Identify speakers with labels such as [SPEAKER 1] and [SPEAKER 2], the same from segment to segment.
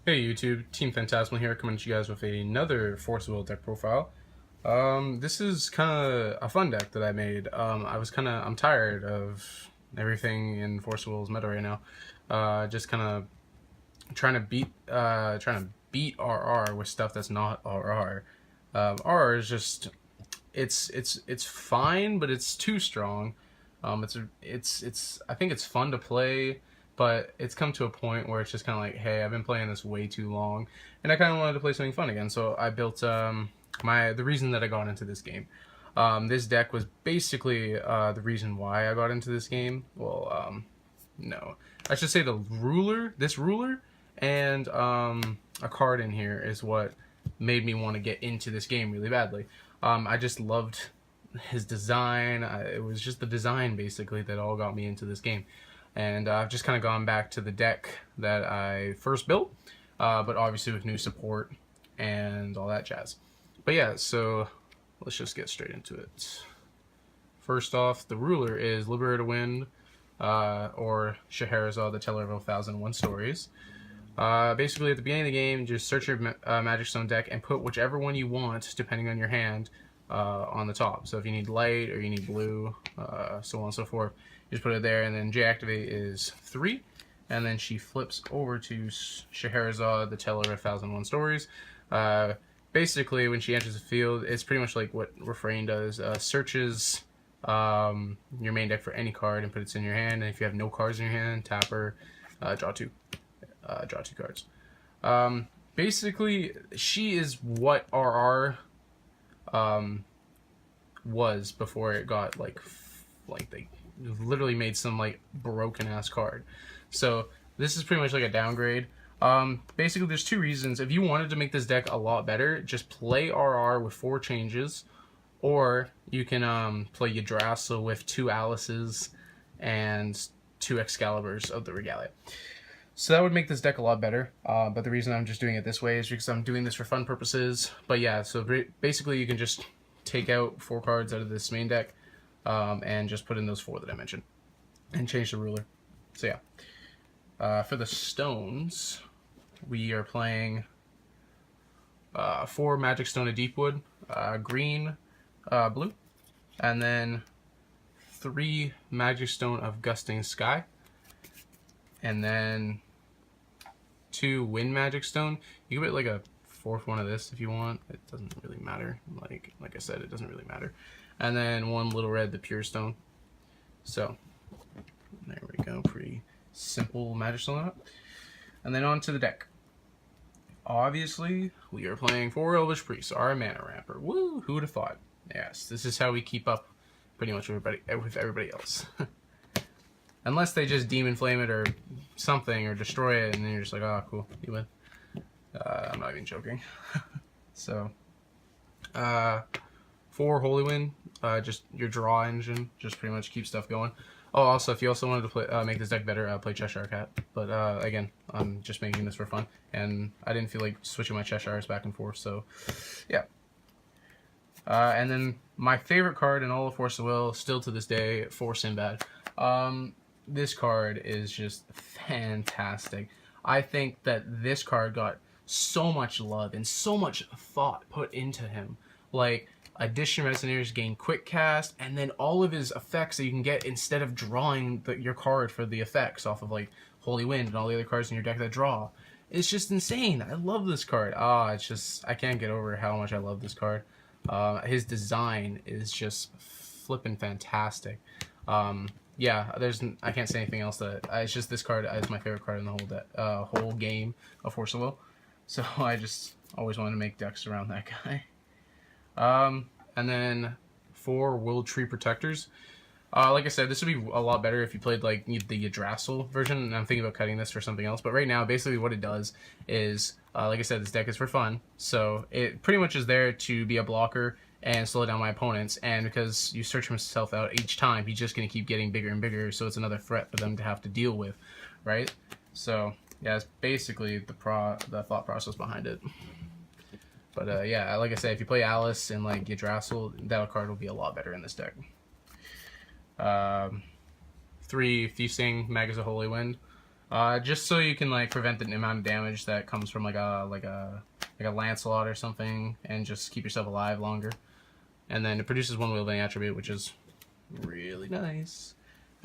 [SPEAKER 1] Hey YouTube, Team Phantasmal here, coming to you guys with another Force of Will deck profile. This is kind of a fun deck that I made. I'm tired of everything in Force of Will's meta right now. Just kind of trying to beat RR with stuff that's not RR. RR is just, it's fine, but it's too strong. I think it's fun to play, but it's come to a point where it's just kind of like, hey, I've been playing this way too long, and I kind of wanted to play something fun again. So I built the reason that I got into this game. This deck was basically the reason why I got into this game. Well, no, I should say the ruler. This ruler and a card in here is what made me want to get into this game really badly. I just loved his design. It was just the design basically that all got me into this game. And I've just kind of gone back to the deck that I first built, but obviously with new support and all that jazz. But yeah, so let's just get straight into it. First off, the ruler is Liberator Wind, or Scheherazade, the Teller of 1001 Stories. Basically, at the beginning of the game, just search your Magic Stone deck and put whichever one you want, depending on your hand, on the top. So if you need light or you need blue, so on and so forth, you just put it there, and then J-Activate is 3, and then she flips over to Scheherazade, the Teller of 1001 Stories. Basically, when she enters the field, it's pretty much like what Refrain does. Searches your main deck for any card and put it in your hand, and if you have no cards in your hand, tap her, draw two cards. Basically, she is what RR was before it got like they literally made some like broken ass card. So this is pretty much like a downgrade. Basically, there's two reasons. If you wanted to make this deck a lot better, just play RR with 4 changes, or you can play Yggdrasil with 2 Alices and 2 Excaliburs of the Regalia. So that would make this deck a lot better, but the reason I'm just doing it this way is because I'm doing this for fun purposes. But yeah, so basically you can just take out 4 cards out of this main deck and just put in those 4 that I mentioned and change the ruler. So yeah, for the stones, we are playing 4 Magic Stone of Deepwood, green, blue, and then 3 Magic Stone of Gusting Sky, and then 2 Wind Magic Stone. You can put like a 4th one of this if you want. It doesn't really matter. Like I said, it doesn't really matter. And then 1 Little Red, the Pure Stone. So there we go. Pretty simple Magic Stone up. And then on to the deck. Obviously, we are playing 4 Elvish Priests, our mana ramper. Woo! Who would have thought? Yes, this is how we keep up pretty much with everybody else. Unless they just Demon Flame it or something, or destroy it, and then you're just like, oh, cool, you win. I'm not even joking. So, 4 Holy Wind, just your draw engine, just pretty much keep stuff going. Oh, also, if you also wanted to play, make this deck better, play Cheshire Cat. But again, I'm just making this for fun, and I didn't feel like switching my Cheshires back and forth, so yeah. And then my favorite card in all of Force of Will, still to this day, for Sinbad. This card is just fantastic. I think that this card got so much love and so much thought put into him. Like, Addition Resonators gain quick cast, and then all of his effects that you can get instead of drawing your card for the effects off of like Holy Wind and all the other cards in your deck that draw. It's just insane. I love this card. It's just, I can't get over how much I love this card. His design is just flippin' fantastic. Yeah, I can't say anything else. It's just this card is my favorite card in the whole game of Force of Will. So I just always wanted to make decks around that guy. And then 4 World Tree Protectors. Like I said, this would be a lot better if you played like the Yggdrasil version, and I'm thinking about cutting this for something else. But right now, basically what it does is, like I said, this deck is for fun. So it pretty much is there to be a blocker and slow down my opponents. And because you search himself out each time, he's just going to keep getting bigger and bigger. So it's another threat for them to have to deal with, right? So yeah, it's basically the thought process behind it. But yeah, like I said, if you play Alice and like Yggdrasil, that card will be a lot better in this deck. 3 Feasting, Magus of Holy Wind. Just so you can like prevent the amount of damage that comes from like a Lancelot or something, and just keep yourself alive longer. And then it produces one wielding attribute, which is really nice.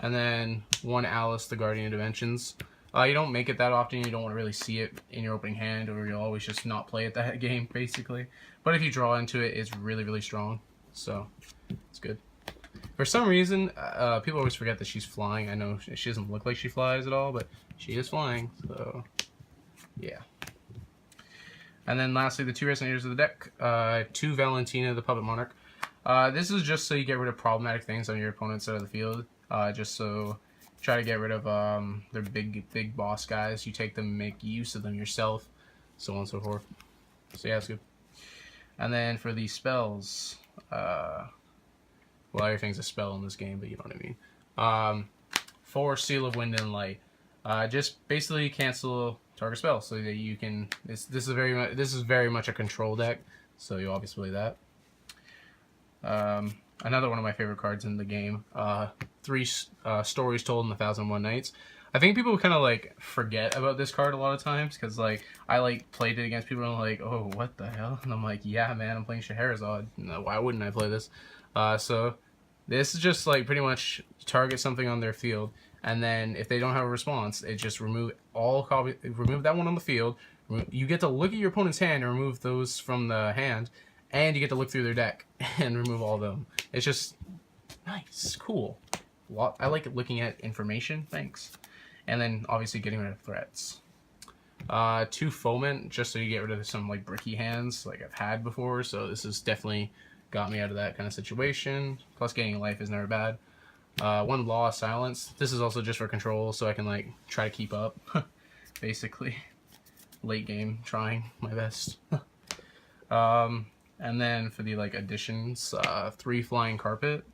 [SPEAKER 1] And then one Alice, the Guardian of Dimensions. You don't make it that often. You don't want to really see it in your opening hand, or you'll always just not play it that game, basically. But if you draw into it, it's really, really strong. So it's good. For some reason, people always forget that she's flying. I know she doesn't look like she flies at all, but she is flying. So yeah. And then lastly, the 2 Resonators of the deck. 2 Valentina, the Puppet Monarch. This is just so you get rid of problematic things on your opponent's side of the field. Just so try to get rid of their big boss guys. You take them, make use of them yourself, so on and so forth. So yeah, that's good. And then for the spells, well, everything's a spell in this game, but you know what I mean. 4 Seal of Wind and Light. Just basically cancel target spell so that you can. This is very much a control deck, so you obviously play that. Another one of my favorite cards in the game. 3 Stories Told in 1001 Nights. I think people kind of like forget about this card a lot of times because like I like played it against people and I'm like, oh, what the hell? And I'm like, yeah, man, I'm playing Scheherazade. No, why wouldn't I play this? So this is just like pretty much target something on their field, and then if they don't have a response, it just remove that one on the field. You get to look at your opponent's hand and remove those from the hand, and you get to look through their deck and remove all of them. It's just nice, cool. I like looking at information. Thanks. And then obviously getting rid of threats. 2 Foment, just so you get rid of some like bricky hands like I've had before. So this has definitely got me out of that kind of situation. Plus getting a life is never bad. 1 Law of Silence. This is also just for control, so I can like try to keep up. Basically, late game, trying my best. And then for the like additions, 3 Flying Carpet.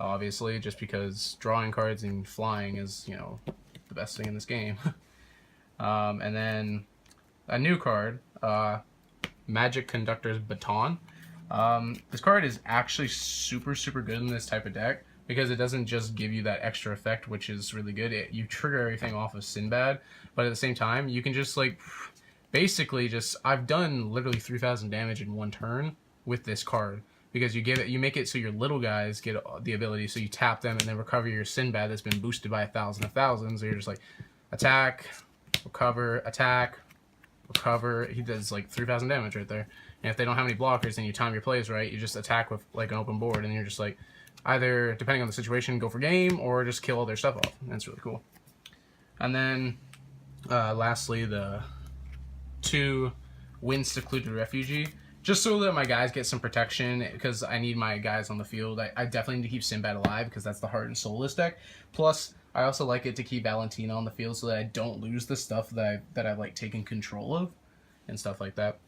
[SPEAKER 1] Obviously, just because drawing cards and flying is, you know, the best thing in this game. And then a new card, Magic Conductor's Baton. This card is actually super good in this type of deck because it doesn't just give you that extra effect, which is really good. You trigger everything off of Sinbad, but at the same time, you can just like basically just. I've done literally 3,000 damage in 1 turn with this card. Because you make it so your little guys get the ability, so you tap them and then recover your Sinbad that's been boosted by 1,000 of thousands. So you're just like, attack, recover, attack, recover. He does like 3,000 damage right there. And if they don't have any blockers and you time your plays right, you just attack with like an open board, and you're just like, either depending on the situation, go for game or just kill all their stuff off. And that's really cool. And then lastly, the 2 Wind Secluded Refugee. Just so that my guys get some protection, because I need my guys on the field. I definitely need to keep Sinbad alive, because that's the heart and soul of this deck. Plus, I also like it to keep Valentina on the field so that I don't lose the stuff that I've like taken control of, and stuff like that.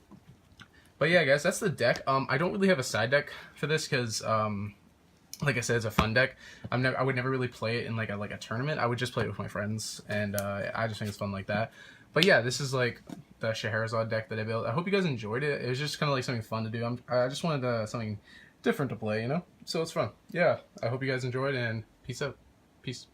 [SPEAKER 1] But yeah, guys, that's the deck. I don't really have a side deck for this, because like I said, it's a fun deck. I would never really play it in like a tournament. I would just play it with my friends, and I just think it's fun like that. But yeah, this is like the Scheherazade deck that I built. I hope you guys enjoyed it. It was just kind of like something fun to do. I just wanted something different to play, you know? So it's fun. Yeah, I hope you guys enjoyed, and peace out. Peace.